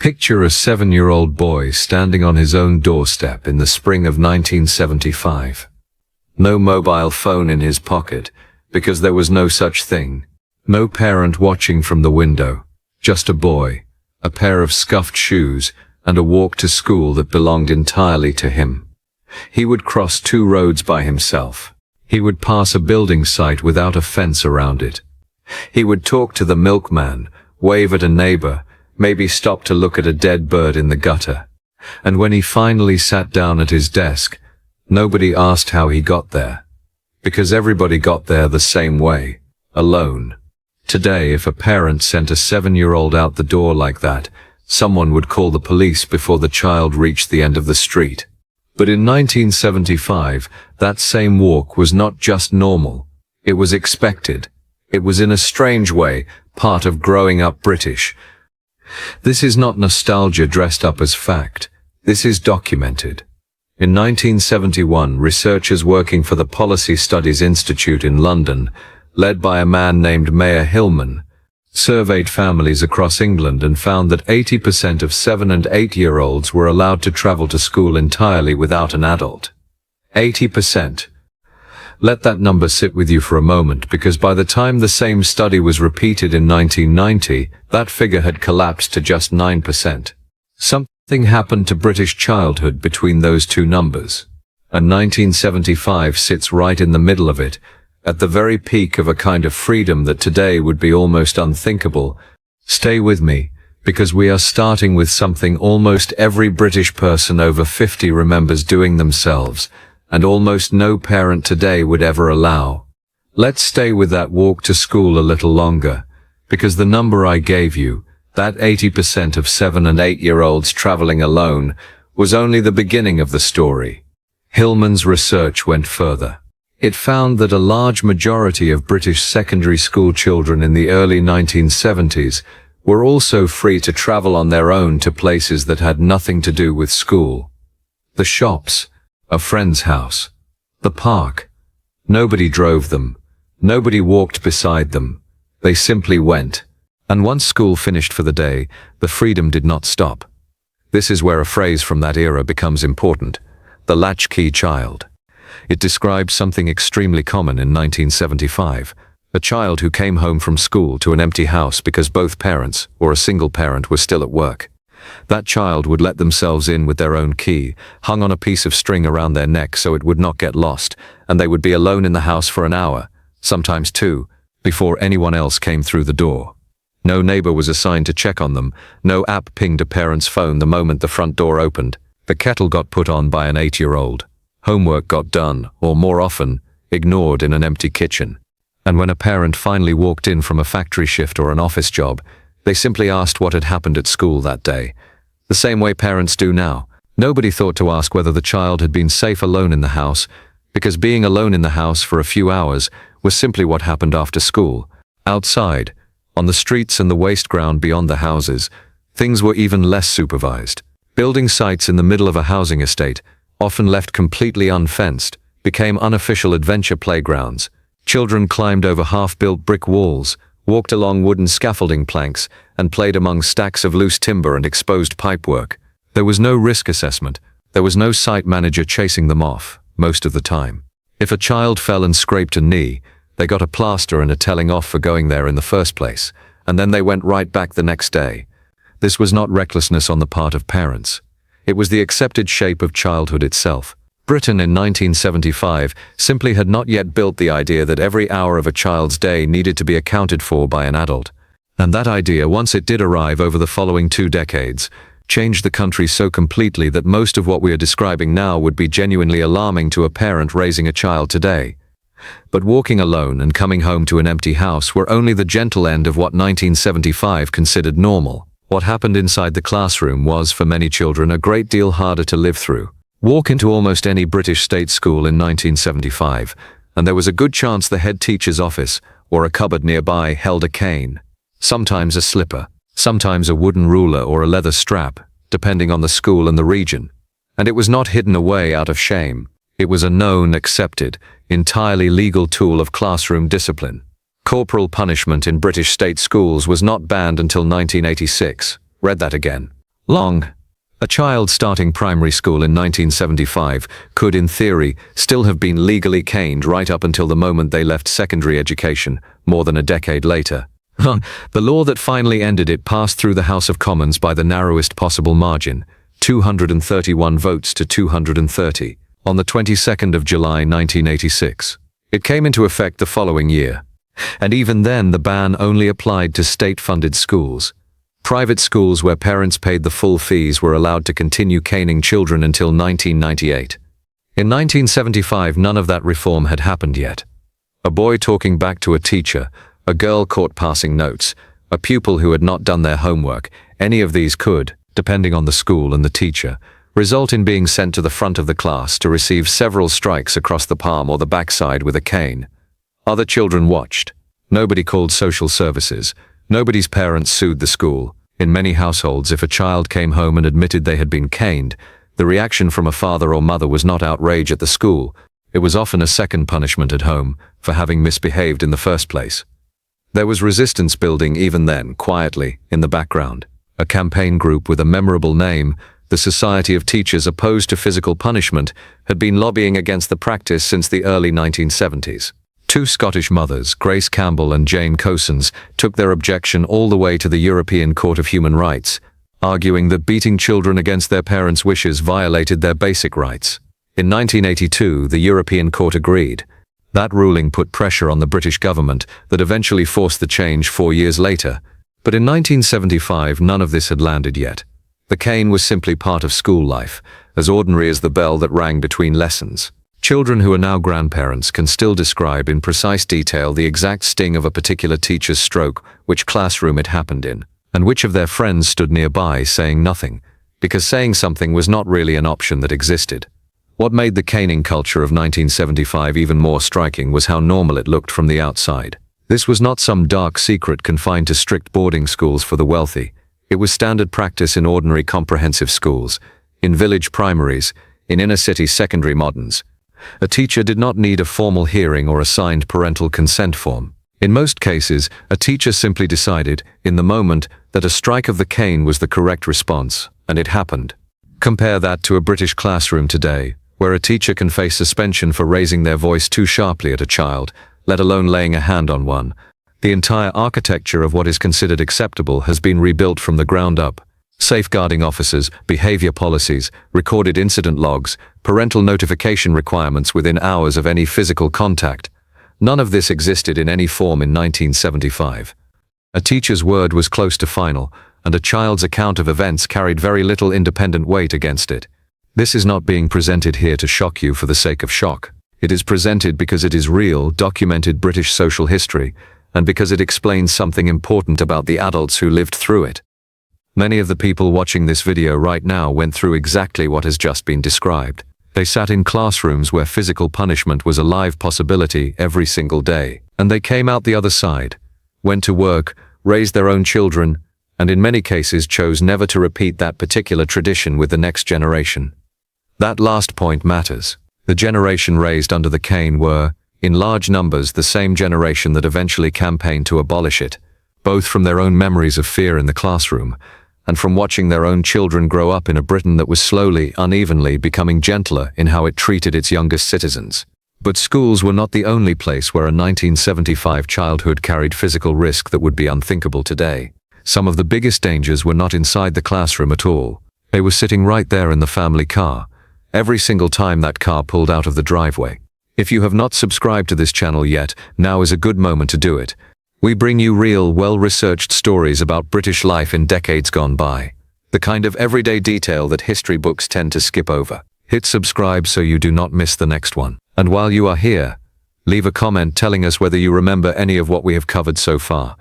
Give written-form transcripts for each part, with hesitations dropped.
Picture a 7-year-old boy standing on his own doorstep in the spring of 1975. No mobile phone in his pocket, because there was no such thing. No parent watching from the window. Just a boy, a pair of scuffed shoes, and a walk to school that belonged entirely to him. He would cross 2 roads by himself. He would pass a building site without a fence around it. He would talk to the milkman, wave at a neighbor, maybe stop to look at a dead bird in the gutter. And when he finally sat down at his desk, nobody asked how he got there. Because everybody got there the same way, alone. Today, if a parent sent a 7-year-old out the door like that, someone would call the police before the child reached the end of the street. But in 1975, that same walk was not just normal. It was expected. It was in a strange way part of growing up British. This is not nostalgia dressed up as fact. This is documented. In 1971, researchers working for the Policy Studies Institute in London, led by a man named Mayor Hillman, surveyed families across England and found that 80% of 7- and 8-year-olds were allowed to travel to school entirely without an adult. 80%. Let that number sit with you for a moment, because by the time the same study was repeated in 1990, that figure had collapsed to just 9%. Something happened to British childhood between those two numbers, and 1975 sits right in the middle of it, at the very peak of a kind of freedom that today would be almost unthinkable. Stay with me, because we are starting with something almost every British person over 50 remembers doing themselves, and almost no parent today would ever allow. Let's stay with that walk to school a little longer, because the number I gave you, that 80% of 7- and 8-year-olds traveling alone, was only the beginning of the story. Hillman's research went further. It found that a large majority of British secondary school children in the early 1970s were also free to travel on their own to places that had nothing to do with school. The shops, a friend's house, the park. Nobody drove them. Nobody walked beside them. They simply went. And once school finished for the day, the freedom did not stop. This is where a phrase from that era becomes important: the latchkey child. It describes something extremely common in 1975. A child who came home from school to an empty house because both parents, or a single parent, were still at work. That child would let themselves in with their own key, hung on a piece of string around their neck so it would not get lost, and they would be alone in the house for an hour, sometimes 2, before anyone else came through the door. No neighbor was assigned to check on them. No app pinged a parent's phone the moment the front door opened. The kettle got put on by an 8-year-old. Homework got done, or more often, ignored in an empty kitchen. And when a parent finally walked in from a factory shift or an office job, they simply asked what had happened at school that day. The same way parents do now. Nobody thought to ask whether the child had been safe alone in the house, because being alone in the house for a few hours was simply what happened after school. Outside, on the streets and the waste ground beyond the houses, things were even less supervised. Building sites in the middle of a housing estate, often left completely unfenced, became unofficial adventure playgrounds. Children climbed over half-built brick walls, walked along wooden scaffolding planks, and played among stacks of loose timber and exposed pipework. There was no risk assessment. There was no site manager chasing them off, most of the time. If a child fell and scraped a knee, they got a plaster and a telling off for going there in the first place, and then they went right back the next day. This was not recklessness on the part of parents. It was the accepted shape of childhood itself. Britain in 1975 simply had not yet built the idea that every hour of a child's day needed to be accounted for by an adult. And that idea, once it did arrive over the following 2 decades, changed the country so completely that most of what we are describing now would be genuinely alarming to a parent raising a child today. But walking alone and coming home to an empty house were only the gentle end of what 1975 considered normal. What happened inside the classroom was, for many children, a great deal harder to live through. Walk into almost any British state school in 1975, and there was a good chance the head teacher's office or a cupboard nearby held a cane, sometimes a slipper, sometimes a wooden ruler or a leather strap, depending on the school and the region. And it was not hidden away out of shame. It was a known, accepted, entirely legal tool of classroom discipline. Corporal punishment in British state schools was not banned until 1986. Read that again. long. A child starting primary school in 1975 could, in theory, still have been legally caned right up until the moment they left secondary education, more than a decade later. The law that finally ended it passed through the House of Commons by the narrowest possible margin, 231 votes to 230, on the 22nd of July 1986. It came into effect the following year. And even then, the ban only applied to state-funded schools. Private schools where parents paid the full fees were allowed to continue caning children until 1998. In 1975, none of that reform had happened yet. A boy talking back to a teacher, a girl caught passing notes, a pupil who had not done their homework, any of these could, depending on the school and the teacher, result in being sent to the front of the class to receive several strikes across the palm or the backside with a cane. Other children watched. Nobody called social services. Nobody's parents sued the school. In many households, if a child came home and admitted they had been caned, the reaction from a father or mother was not outrage at the school. It was often a second punishment at home for having misbehaved in the first place. There was resistance building even then, quietly, in the background. A campaign group with a memorable name, the Society of Teachers Opposed to Physical Punishment, had been lobbying against the practice since the early 1970s. Two Scottish mothers, Grace Campbell and Jane Cosens, took their objection all the way to the European Court of Human Rights, arguing that beating children against their parents' wishes violated their basic rights. In 1982, the European Court agreed. That ruling put pressure on the British government that eventually forced the change 4 years later. But in 1975, none of this had landed yet. The cane was simply part of school life, as ordinary as the bell that rang between lessons. Children who are now grandparents can still describe in precise detail the exact sting of a particular teacher's stroke, which classroom it happened in, and which of their friends stood nearby saying nothing, because saying something was not really an option that existed. What made the caning culture of 1975 even more striking was how normal it looked from the outside. This was not some dark secret confined to strict boarding schools for the wealthy. It was standard practice in ordinary comprehensive schools, in village primaries, in inner-city secondary moderns. A teacher did not need a formal hearing or a signed parental consent form. In most cases, a teacher simply decided, in the moment, that a strike of the cane was the correct response, and it happened. Compare that to a British classroom today, where a teacher can face suspension for raising their voice too sharply at a child, let alone laying a hand on one. The entire architecture of what is considered acceptable has been rebuilt from the ground up. Safeguarding officers, behavior policies, recorded incident logs, parental notification requirements within hours of any physical contact. None of this existed in any form in 1975. A teacher's word was close to final, and a child's account of events carried very little independent weight against it. This is not being presented here to shock you for the sake of shock. It is presented because it is real, documented British social history, and because it explains something important about the adults who lived through it. Many of the people watching this video right now went through exactly what has just been described. They sat in classrooms where physical punishment was a live possibility every single day, and they came out the other side, went to work, raised their own children, and in many cases chose never to repeat that particular tradition with the next generation. That last point matters. The generation raised under the cane were, in large numbers, the same generation that eventually campaigned to abolish it, both from their own memories of fear in the classroom, and from watching their own children grow up in a Britain that was slowly, unevenly becoming gentler in how it treated its youngest citizens. But schools were not the only place where a 1975 childhood carried physical risk that would be unthinkable today. Some of the biggest dangers were not inside the classroom at all. They were sitting right there in the family car, every single time that car pulled out of the driveway. If you have not subscribed to this channel yet, now is a good moment to do it. We bring you real, well-researched stories about British life in decades gone by. The kind of everyday detail that history books tend to skip over. Hit subscribe so you do not miss the next one. And while you are here, leave a comment telling us whether you remember any of what we have covered so far.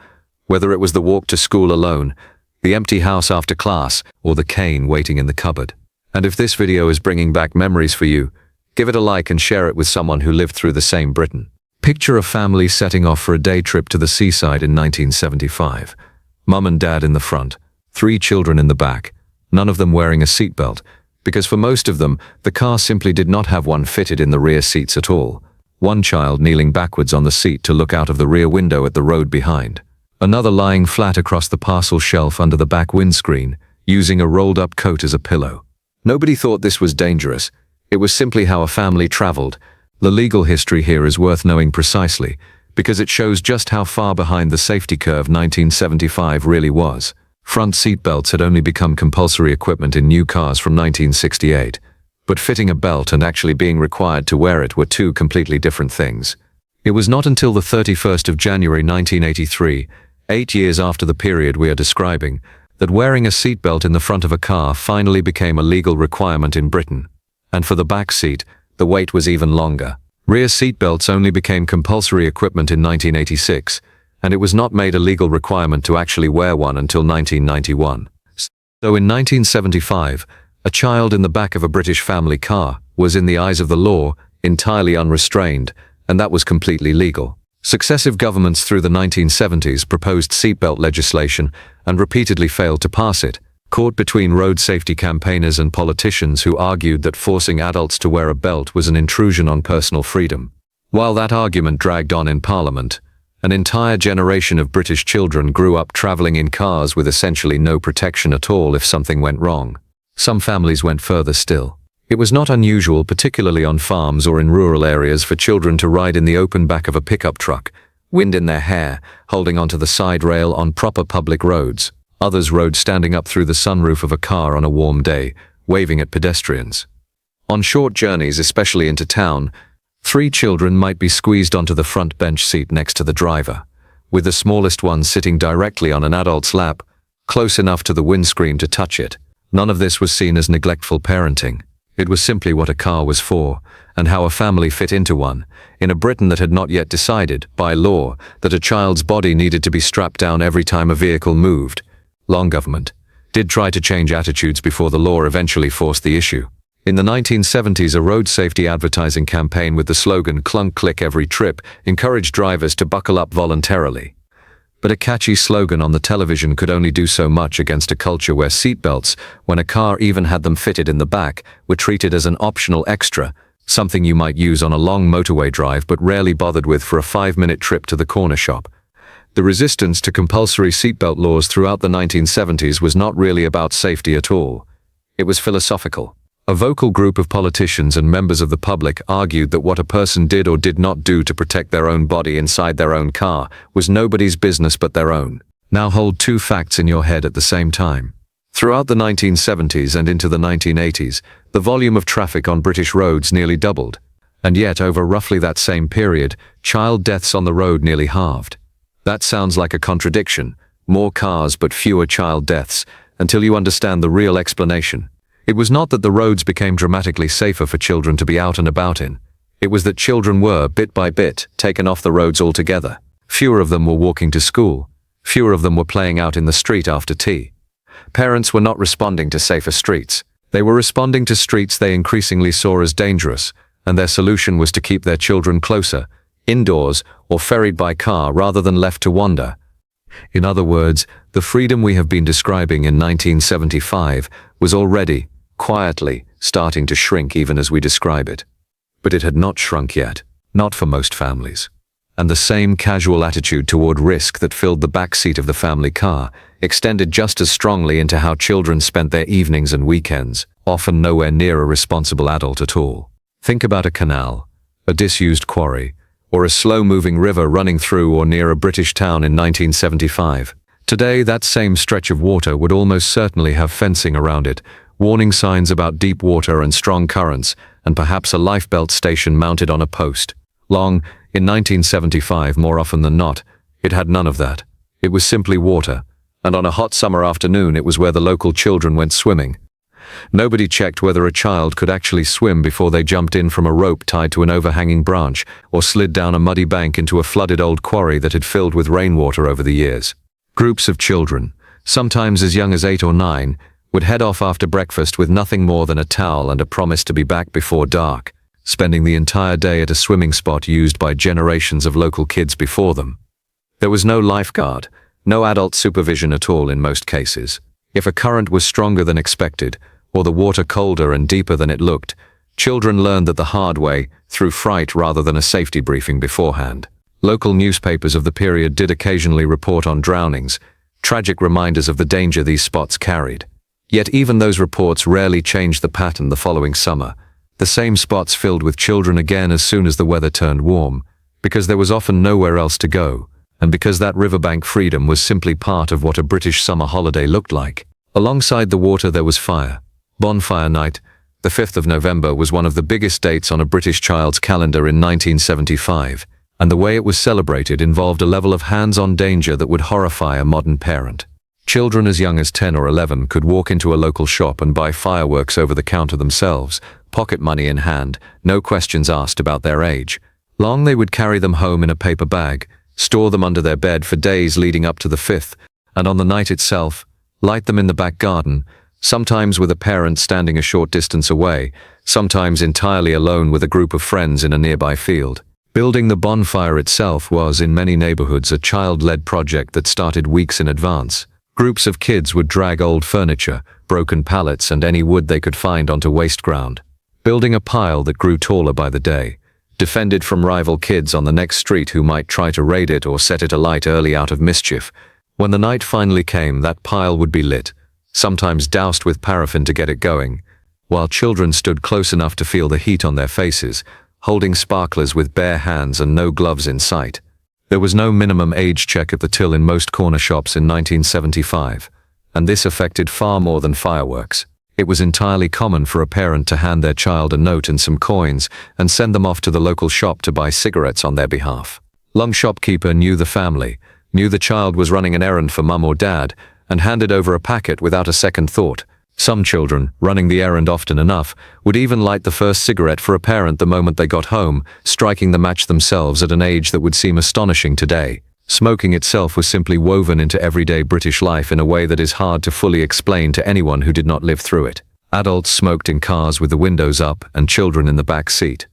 Whether it was the walk to school alone, the empty house after class, or the cane waiting in the cupboard. And if this video is bringing back memories for you, give it a like and share it with someone who lived through the same Britain. Picture a family setting off for a day trip to the seaside in 1975. Mum and dad in the front, 3 children in the back, none of them wearing a seatbelt, because for most of them, the car simply did not have one fitted in the rear seats at all. One child kneeling backwards on the seat to look out of the rear window at the road behind. Another lying flat across the parcel shelf under the back windscreen, using a rolled-up coat as a pillow. Nobody thought this was dangerous. It was simply how a family traveled. The legal history here is worth knowing precisely, because it shows just how far behind the safety curve 1975 really was. Front seat belts had only become compulsory equipment in new cars from 1968. But fitting a belt and actually being required to wear it were two completely different things. It was not until the 31st of January 1983, 8 years after the period we are describing, that wearing a seatbelt in the front of a car finally became a legal requirement in Britain. And for the back seat, the wait was even longer. Rear seatbelts only became compulsory equipment in 1986, and it was not made a legal requirement to actually wear one until 1991. So in 1975, a child in the back of a British family car was, in the eyes of the law, entirely unrestrained, and that was completely legal. Successive governments through the 1970s proposed seatbelt legislation and repeatedly failed to pass it, caught between road safety campaigners and politicians who argued that forcing adults to wear a belt was an intrusion on personal freedom. While that argument dragged on in Parliament, an entire generation of British children grew up travelling in cars with essentially no protection at all if something went wrong. Some families went further still. It was not unusual, particularly on farms or in rural areas, for children to ride in the open back of a pickup truck, wind in their hair, holding onto the side rail on proper public roads. Others rode standing up through the sunroof of a car on a warm day, waving at pedestrians. On short journeys, especially into town, 3 children might be squeezed onto the front bench seat next to the driver, with the smallest one sitting directly on an adult's lap, close enough to the windscreen to touch it. None of this was seen as neglectful parenting. It was simply what a car was for, and how a family fit into one, in a Britain that had not yet decided, by law, that a child's body needed to be strapped down every time a vehicle moved. Long government did try to change attitudes before the law eventually forced the issue. In the 1970s, a road safety advertising campaign with the slogan "Clunk Click Every Trip" encouraged drivers to buckle up voluntarily. But a catchy slogan on the television could only do so much against a culture where seatbelts, when a car even had them fitted in the back, were treated as an optional extra, something you might use on a long motorway drive but rarely bothered with for a 5-minute trip to the corner shop. The resistance to compulsory seatbelt laws throughout the 1970s was not really about safety at all. It was philosophical. A vocal group of politicians and members of the public argued that what a person did or did not do to protect their own body inside their own car was nobody's business but their own. Now hold 2 facts in your head at the same time. Throughout the 1970s and into the 1980s, the volume of traffic on British roads nearly doubled. And yet, over roughly that same period, child deaths on the road nearly halved. That sounds like a contradiction. More cars but fewer child deaths, until you understand the real explanation. It was not that the roads became dramatically safer for children to be out and about in. It was that children were, bit by bit, taken off the roads altogether. Fewer of them were walking to school. Fewer of them were playing out in the street after tea. Parents were not responding to safer streets. They were responding to streets they increasingly saw as dangerous, and their solution was to keep their children closer, indoors, or ferried by car rather than left to wander. In other words, the freedom we have been describing in 1975 was already, quietly, starting to shrink even as we describe it. But it had not shrunk yet, not for most families. And the same casual attitude toward risk that filled the back seat of the family car extended just as strongly into how children spent their evenings and weekends, often nowhere near a responsible adult at all. Think about a canal, a disused quarry, or a slow-moving river running through or near a British town in 1975. Today, that same stretch of water would almost certainly have fencing around it, warning signs about deep water and strong currents, and perhaps a lifebelt station mounted on a post. In 1975, more often than not, it had none of that. It was simply water, and on a hot summer afternoon it was where the local children went swimming. Nobody checked whether a child could actually swim before they jumped in from a rope tied to an overhanging branch, or slid down a muddy bank into a flooded old quarry that had filled with rainwater over the years. Groups of children, sometimes as young as 8 or 9, would head off after breakfast with nothing more than a towel and a promise to be back before dark, spending the entire day at a swimming spot used by generations of local kids before them. There was no lifeguard, no adult supervision at all in most cases. If a current was stronger than expected, or the water colder and deeper than it looked, children learned that the hard way, through fright rather than a safety briefing beforehand. Local newspapers of the period did occasionally report on drownings, tragic reminders of the danger these spots carried. Yet even those reports rarely changed the pattern the following summer. The same spots filled with children again as soon as the weather turned warm, because there was often nowhere else to go, and because that riverbank freedom was simply part of what a British summer holiday looked like. Alongside the water there was fire. Bonfire night, the 5th of November, was one of the biggest dates on a British child's calendar in 1975, and the way it was celebrated involved a level of hands-on danger that would horrify a modern parent. Children as young as 10 or 11 could walk into a local shop and buy fireworks over the counter themselves, pocket money in hand, no questions asked about their age. Long they would carry them home in a paper bag, store them under their bed for days leading up to the 5th, and on the night itself, light them in the back garden, sometimes with a parent standing a short distance away, sometimes entirely alone with a group of friends in a nearby field. Building the bonfire itself was, in many neighborhoods, a child-led project that started weeks in advance. Groups of kids would drag old furniture, broken pallets, and any wood they could find onto waste ground, building a pile that grew taller by the day, defended from rival kids on the next street who might try to raid it or set it alight early out of mischief. When the night finally came, that pile would be lit, sometimes doused with paraffin to get it going, while children stood close enough to feel the heat on their faces, holding sparklers with bare hands and no gloves in sight. There was no minimum age check at the till in most corner shops in 1975, and this affected far more than fireworks. It was entirely common for a parent to hand their child a note and some coins and send them off to the local shop to buy cigarettes on their behalf. Long shopkeeper knew the family, knew the child was running an errand for mum or dad, and handed over a packet without a second thought. Some children, running the errand often enough, would even light the first cigarette for a parent the moment they got home, striking the match themselves at an age that would seem astonishing today. Smoking itself was simply woven into everyday British life in a way that is hard to fully explain to anyone who did not live through it. Adults smoked in cars with the windows up and children in the back seat.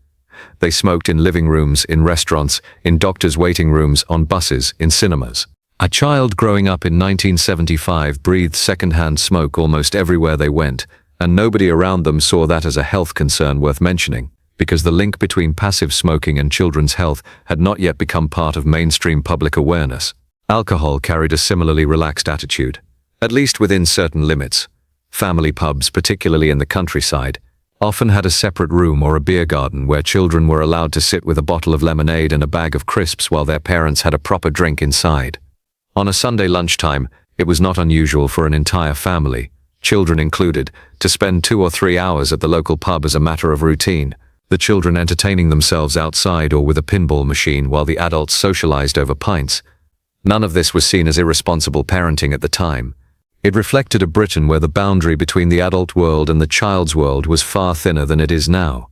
They smoked in living rooms, in restaurants, in doctors' waiting rooms, on buses, in cinemas. A child growing up in 1975 breathed second-hand smoke almost everywhere they went, and nobody around them saw that as a health concern worth mentioning, because the link between passive smoking and children's health had not yet become part of mainstream public awareness. Alcohol carried a similarly relaxed attitude, at least within certain limits. Family pubs, particularly in the countryside, often had a separate room or a beer garden where children were allowed to sit with a bottle of lemonade and a bag of crisps while their parents had a proper drink inside. On a Sunday lunchtime, it was not unusual for an entire family, children included, to spend 2 or 3 hours at the local pub as a matter of routine, the children entertaining themselves outside or with a pinball machine while the adults socialized over pints. None of this was seen as irresponsible parenting at the time. It reflected a Britain where the boundary between the adult world and the child's world was far thinner than it is now,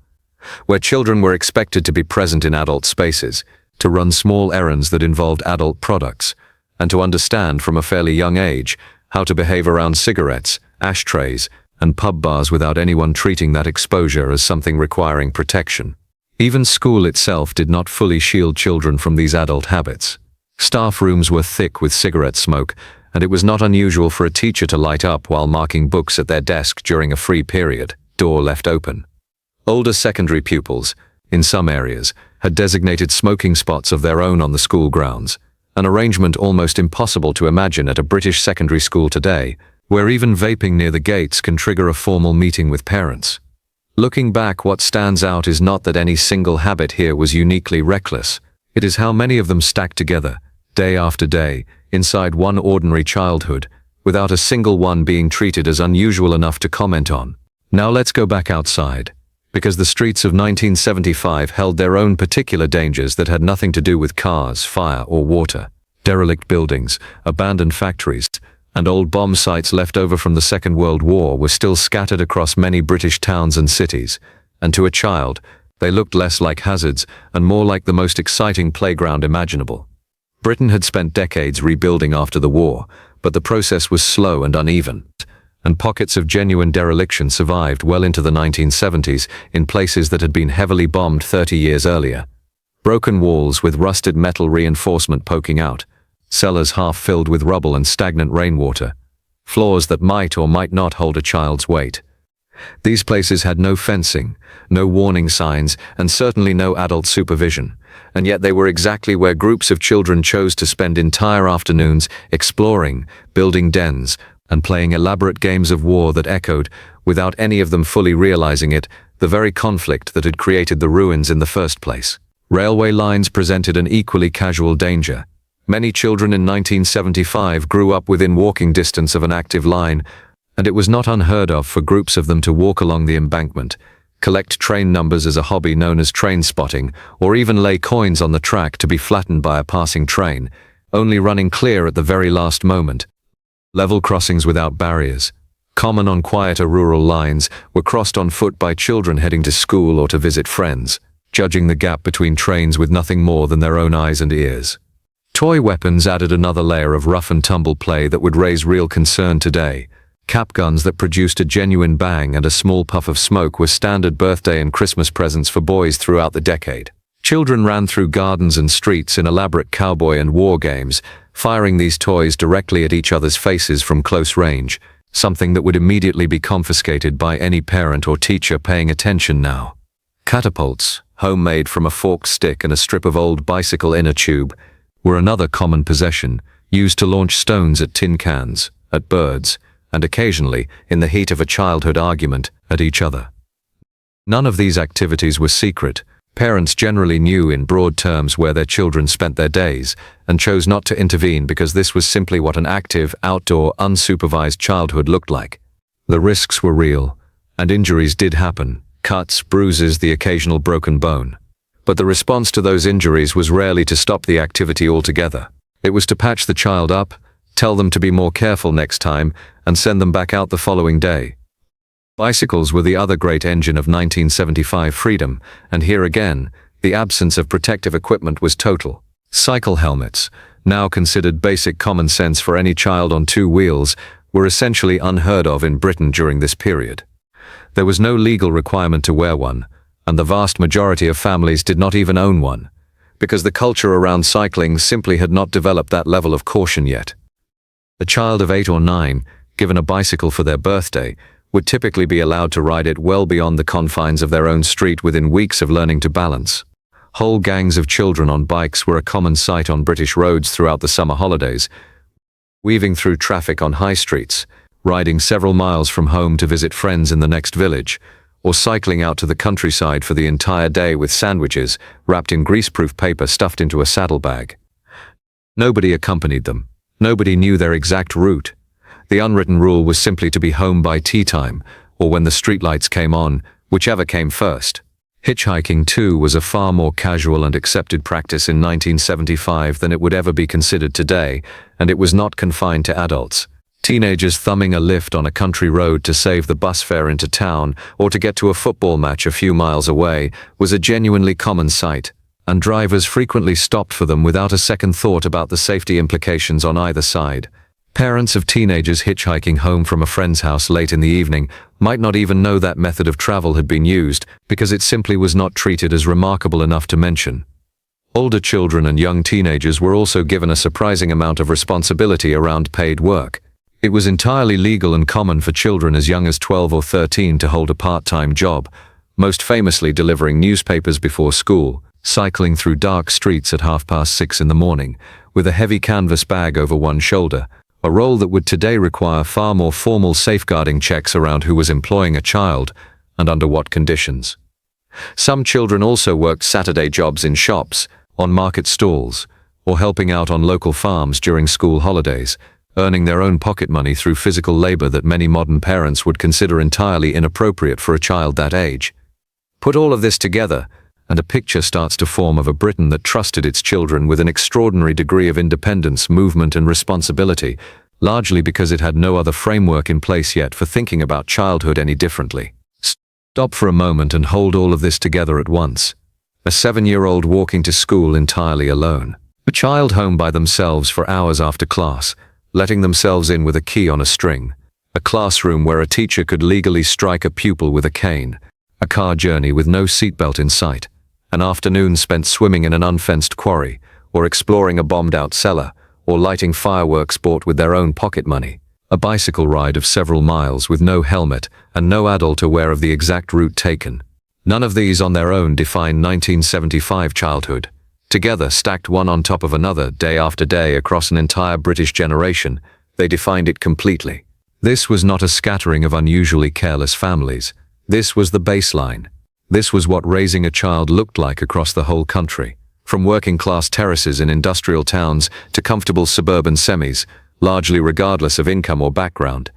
where children were expected to be present in adult spaces, to run small errands that involved adult products, and to understand from a fairly young age how to behave around cigarettes, ashtrays, and pub bars without anyone treating that exposure as something requiring protection. Even school itself did not fully shield children from these adult habits. Staff rooms were thick with cigarette smoke, and it was not unusual for a teacher to light up while marking books at their desk during a free period, door left open. Older secondary pupils, in some areas, had designated smoking spots of their own on the school grounds, an arrangement almost impossible to imagine at a British secondary school today, where even vaping near the gates can trigger a formal meeting with parents. Looking back, what stands out is not that any single habit here was uniquely reckless. It is how many of them stacked together, day after day, inside one ordinary childhood, without a single one being treated as unusual enough to comment on. Now let's go back outside, because the streets of 1975 held their own particular dangers that had nothing to do with cars, fire, or water. Derelict buildings, abandoned factories, and old bomb sites left over from the Second World War were still scattered across many British towns and cities, and to a child, they looked less like hazards and more like the most exciting playground imaginable. Britain had spent decades rebuilding after the war, but the process was slow and uneven, and pockets of genuine dereliction survived well into the 1970s in places that had been heavily bombed 30 years earlier. Broken walls with rusted metal reinforcement poking out, cellars half filled with rubble and stagnant rainwater, floors that might or might not hold a child's weight. These places had no fencing, no warning signs, and certainly no adult supervision, and yet they were exactly where groups of children chose to spend entire afternoons exploring, building dens, and playing elaborate games of war that echoed, without any of them fully realizing it, the very conflict that had created the ruins in the first place. Railway lines presented an equally casual danger. Many children in 1975 grew up within walking distance of an active line, and it was not unheard of for groups of them to walk along the embankment, collect train numbers as a hobby known as train spotting, or even lay coins on the track to be flattened by a passing train, only running clear at the very last moment. Level crossings without barriers, common on quieter rural lines, were crossed on foot by children heading to school or to visit friends, judging the gap between trains with nothing more than their own eyes and ears. Toy weapons added another layer of rough-and-tumble play that would raise real concern today. Cap guns that produced a genuine bang and a small puff of smoke were standard birthday and Christmas presents for boys throughout the decade. Children ran through gardens and streets in elaborate cowboy and war games, firing these toys directly at each other's faces from close range, something that would immediately be confiscated by any parent or teacher paying attention now. Catapults, homemade from a forked stick and a strip of old bicycle inner tube, were another common possession, used to launch stones at tin cans, at birds, and occasionally, in the heat of a childhood argument, at each other. None of these activities were secret. Parents generally knew in broad terms where their children spent their days, and chose not to intervene because this was simply what an active, outdoor, unsupervised childhood looked like. The risks were real, and injuries did happen, cuts, bruises, the occasional broken bone. But the response to those injuries was rarely to stop the activity altogether. It was to patch the child up, tell them to be more careful next time, and send them back out the following day. Bicycles were the other great engine of 1975 freedom, and here again, the absence of protective equipment was total. Cycle helmets, now considered basic common sense for any child on two wheels, were essentially unheard of in Britain during this period. There was no legal requirement to wear one, and the vast majority of families did not even own one, because the culture around cycling simply had not developed that level of caution yet. A child of 8 or 9, given a bicycle for their birthday, would typically be allowed to ride it well beyond the confines of their own street within weeks of learning to balance. Whole gangs of children on bikes were a common sight on British roads throughout the summer holidays, weaving through traffic on high streets, riding several miles from home to visit friends in the next village, or cycling out to the countryside for the entire day with sandwiches wrapped in greaseproof paper stuffed into a saddlebag. Nobody accompanied them. Nobody knew their exact route. The unwritten rule was simply to be home by tea time, or when the streetlights came on, whichever came first. Hitchhiking, too, was a far more casual and accepted practice in 1975 than it would ever be considered today, and it was not confined to adults. Teenagers thumbing a lift on a country road to save the bus fare into town or to get to a football match a few miles away was a genuinely common sight, and drivers frequently stopped for them without a second thought about the safety implications on either side. Parents of teenagers hitchhiking home from a friend's house late in the evening might not even know that method of travel had been used because it simply was not treated as remarkable enough to mention. Older children and young teenagers were also given a surprising amount of responsibility around paid work. It was entirely legal and common for children as young as 12 or 13 to hold a part-time job, most famously delivering newspapers before school, cycling through dark streets at 6:30 in the morning, with a heavy canvas bag over one shoulder, a role that would today require far more formal safeguarding checks around who was employing a child and under what conditions. Some children also worked Saturday jobs in shops, on market stalls, or helping out on local farms during school holidays, earning their own pocket money through physical labor that many modern parents would consider entirely inappropriate for a child that age. Put all of this together, and a picture starts to form of a Britain that trusted its children with an extraordinary degree of independence, movement, and responsibility, largely because it had no other framework in place yet for thinking about childhood any differently. Stop for a moment and hold all of this together at once. A 7-year-old walking to school entirely alone. A child home by themselves for hours after class, letting themselves in with a key on a string. A classroom where a teacher could legally strike a pupil with a cane. A car journey with no seatbelt in sight. An afternoon spent swimming in an unfenced quarry, or exploring a bombed-out cellar, or lighting fireworks bought with their own pocket money. A bicycle ride of several miles with no helmet and no adult aware of the exact route taken. None of these on their own define 1975 childhood. Together, stacked one on top of another, day after day across an entire British generation, they defined it completely. This was not a scattering of unusually careless families. This was the baseline. This was what raising a child looked like across the whole country. From working-class terraces in industrial towns to comfortable suburban semis, largely regardless of income or background.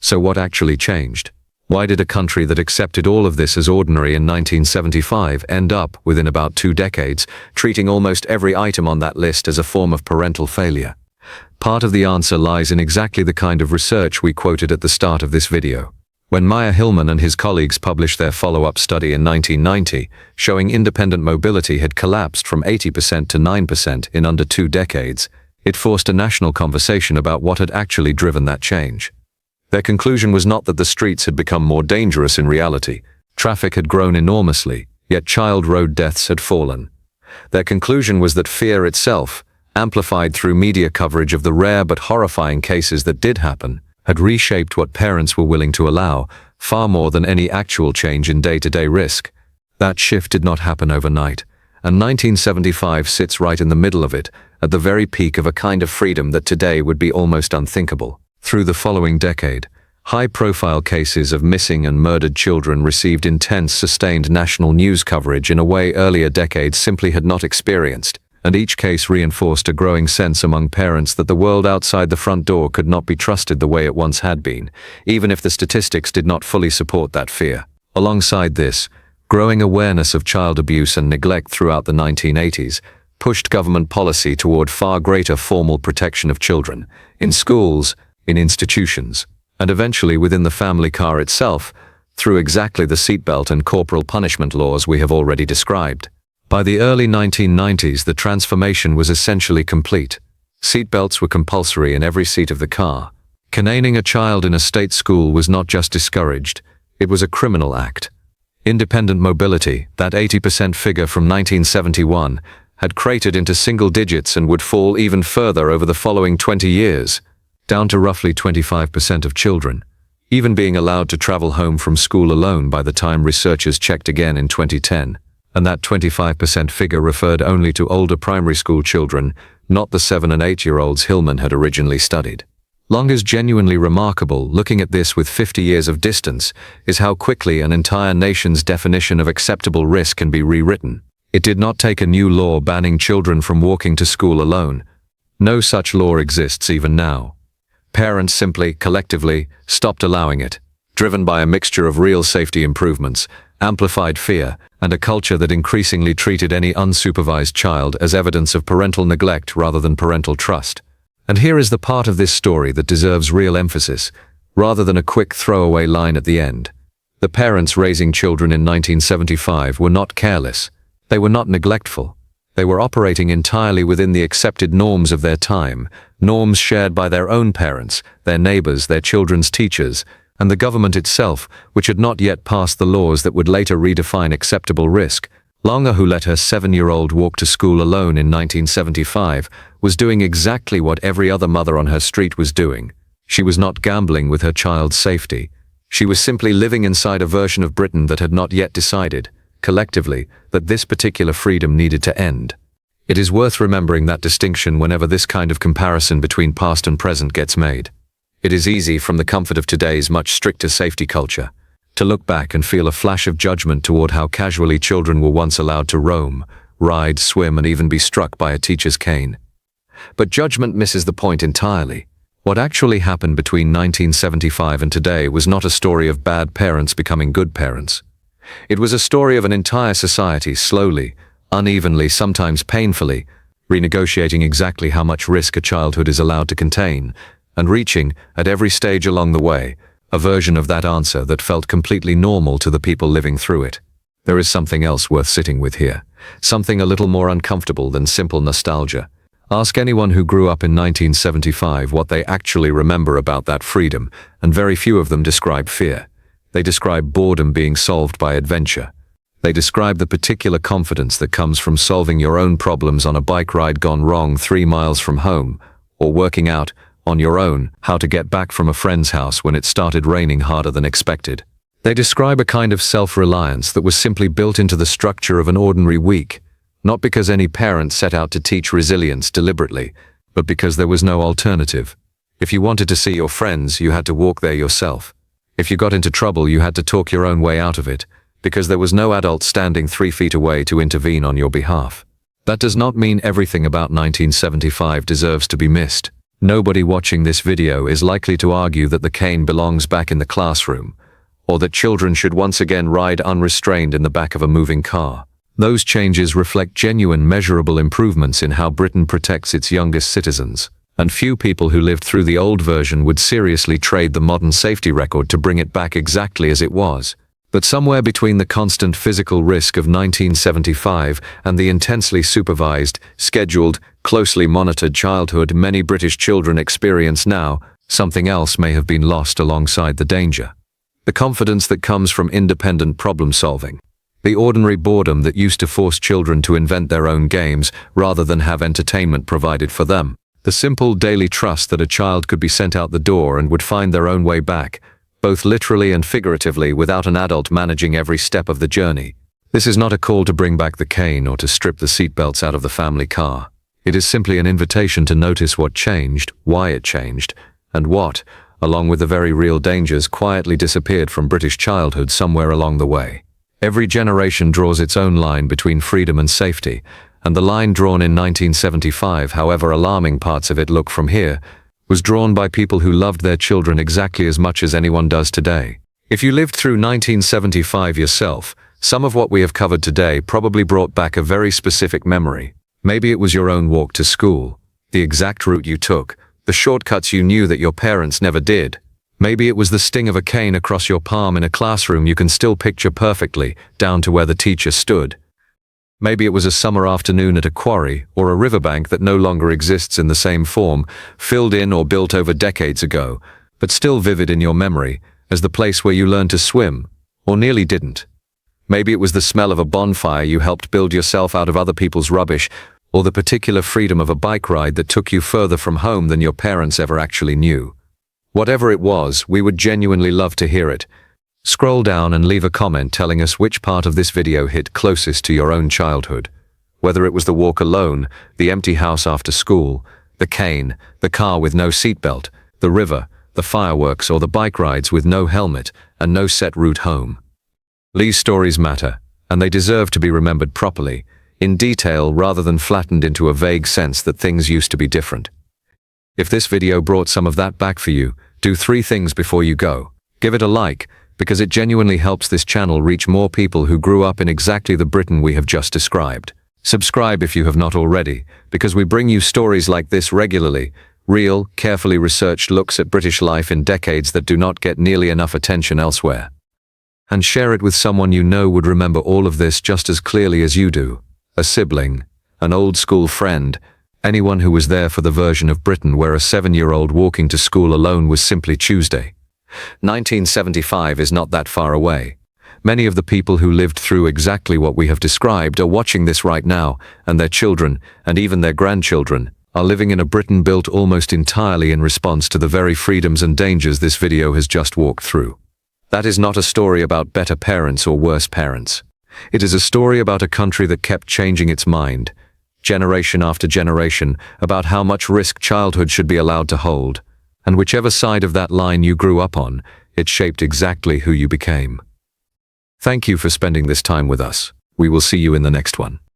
So what actually changed? Why did a country that accepted all of this as ordinary in 1975 end up, within about 2 decades, treating almost every item on that list as a form of parental failure? Part of the answer lies in exactly the kind of research we quoted at the start of this video. When Meyer Hillman and his colleagues published their follow-up study in 1990, showing independent mobility had collapsed from 80% to 9% in under 2 decades, it forced a national conversation about what had actually driven that change. Their conclusion was not that the streets had become more dangerous in reality. Traffic had grown enormously, yet child road deaths had fallen. Their conclusion was that fear itself, amplified through media coverage of the rare but horrifying cases that did happen, had reshaped what parents were willing to allow, far more than any actual change in day-to-day risk. That shift did not happen overnight, and 1975 sits right in the middle of it, at the very peak of a kind of freedom that today would be almost unthinkable. Through the following decade, high-profile cases of missing and murdered children received intense, sustained national news coverage in a way earlier decades simply had not experienced, and each case reinforced a growing sense among parents that the world outside the front door could not be trusted the way it once had been, even if the statistics did not fully support that fear. Alongside this, growing awareness of child abuse and neglect throughout the 1980s pushed government policy toward far greater formal protection of children, in schools, in institutions, and eventually within the family car itself, through exactly the seatbelt and corporal punishment laws we have already described. By the early 1990s, the transformation was essentially complete. Seatbelts were compulsory in every seat of the car. Cananing a child in a state school was not just discouraged, it was a criminal act. Independent mobility, that 80% figure from 1971, had cratered into single digits and would fall even further over the following 20 years. Down to roughly 25% of children, even being allowed to travel home from school alone by the time researchers checked again in 2010. And that 25% figure referred only to older primary school children, not the 7- and 8-year-olds Hillman had originally studied. Longer's genuinely remarkable, looking at this with 50 years of distance, is how quickly an entire nation's definition of acceptable risk can be rewritten. It did not take a new law banning children from walking to school alone. No such law exists even now. Parents simply, collectively, stopped allowing it, driven by a mixture of real safety improvements, amplified fear, and a culture that increasingly treated any unsupervised child as evidence of parental neglect rather than parental trust. And here is the part of this story that deserves real emphasis, rather than a quick throwaway line at the end. The parents raising children in 1975 were not careless. They were not neglectful. They were operating entirely within the accepted norms of their time, norms shared by their own parents, their neighbors, their children's teachers, and the government itself, which had not yet passed the laws that would later redefine acceptable risk. Longer, who let her 7-year-old walk to school alone in 1975, was doing exactly what every other mother on her street was doing. She was not gambling with her child's safety. She was simply living inside a version of Britain that had not yet decided, collectively, that this particular freedom needed to end. It is worth remembering that distinction whenever this kind of comparison between past and present gets made. It is easy, from the comfort of today's much stricter safety culture, to look back and feel a flash of judgment toward how casually children were once allowed to roam, ride, swim, and even be struck by a teacher's cane. But judgment misses the point entirely. What actually happened between 1975 and today was not a story of bad parents becoming good parents. It was a story of an entire society slowly, unevenly, sometimes painfully, renegotiating exactly how much risk a childhood is allowed to contain, and reaching, at every stage along the way, a version of that answer that felt completely normal to the people living through it. There is something else worth sitting with here, something a little more uncomfortable than simple nostalgia. Ask anyone who grew up in 1975 what they actually remember about that freedom, and very few of them describe fear. They describe boredom being solved by adventure. They describe the particular confidence that comes from solving your own problems on a bike ride gone wrong 3 miles from home, or working out, on your own, how to get back from a friend's house when it started raining harder than expected. They describe a kind of self-reliance that was simply built into the structure of an ordinary week, not because any parent set out to teach resilience deliberately, but because there was no alternative. If you wanted to see your friends, you had to walk there yourself. If you got into trouble, you had to talk your own way out of it, because there was no adult standing 3 feet away to intervene on your behalf. That does not mean everything about 1975 deserves to be missed. Nobody watching this video is likely to argue that the cane belongs back in the classroom, or that children should once again ride unrestrained in the back of a moving car. Those changes reflect genuine, measurable improvements in how Britain protects its youngest citizens, and few people who lived through the old version would seriously trade the modern safety record to bring it back exactly as it was. But somewhere between the constant physical risk of 1975 and the intensely supervised, scheduled, closely monitored childhood many British children experience now, something else may have been lost alongside the danger. The confidence that comes from independent problem solving. The ordinary boredom that used to force children to invent their own games rather than have entertainment provided for them. The simple daily trust that a child could be sent out the door and would find their own way back, both literally and figuratively, without an adult managing every step of the journey. This is not a call to bring back the cane or to strip the seatbelts out of the family car. It is simply an invitation to notice what changed, why it changed, and what, along with the very real dangers, quietly disappeared from British childhood somewhere along the way. Every generation draws its own line between freedom and safety, and the line drawn in 1975, however alarming parts of it look from here, was drawn by people who loved their children exactly as much as anyone does today. If you lived through 1975 yourself, some of what we have covered today probably brought back a very specific memory. Maybe it was your own walk to school, the exact route you took, the shortcuts you knew that your parents never did. Maybe it was the sting of a cane across your palm in a classroom you can still picture perfectly, down to where the teacher stood. Maybe it was a summer afternoon at a quarry or a riverbank that no longer exists in the same form, filled in or built over decades ago, but still vivid in your memory as the place where you learned to swim, or nearly didn't. Maybe it was the smell of a bonfire you helped build yourself out of other people's rubbish, or the particular freedom of a bike ride that took you further from home than your parents ever actually knew. Whatever it was, we would genuinely love to hear it. Scroll down and leave a comment telling us which part of this video hit closest to your own childhood. Whether it was the walk alone, the empty house after school, the cane, the car with no seatbelt, the river, the fireworks, or the bike rides with no helmet and no set route home. These stories matter, and they deserve to be remembered properly, in detail rather than flattened into a vague sense that things used to be different. If this video brought some of that back for you, do 3 things before you go. Give it a like, because it genuinely helps this channel reach more people who grew up in exactly the Britain we have just described. Subscribe if you have not already, because we bring you stories like this regularly, real, carefully researched looks at British life in decades that do not get nearly enough attention elsewhere. And share it with someone you know would remember all of this just as clearly as you do. A sibling, an old school friend, anyone who was there for the version of Britain where a 7-year-old walking to school alone was simply Tuesday. 1975 is not that far away. Many of the people who lived through exactly what we have described are watching this right now, and their children, and even their grandchildren, are living in a Britain built almost entirely in response to the very freedoms and dangers this video has just walked through. That is not a story about better parents or worse parents. It is a story about a country that kept changing its mind, generation after generation, about how much risk childhood should be allowed to hold. And whichever side of that line you grew up on, it shaped exactly who you became. Thank you for spending this time with us. We will see you in the next one.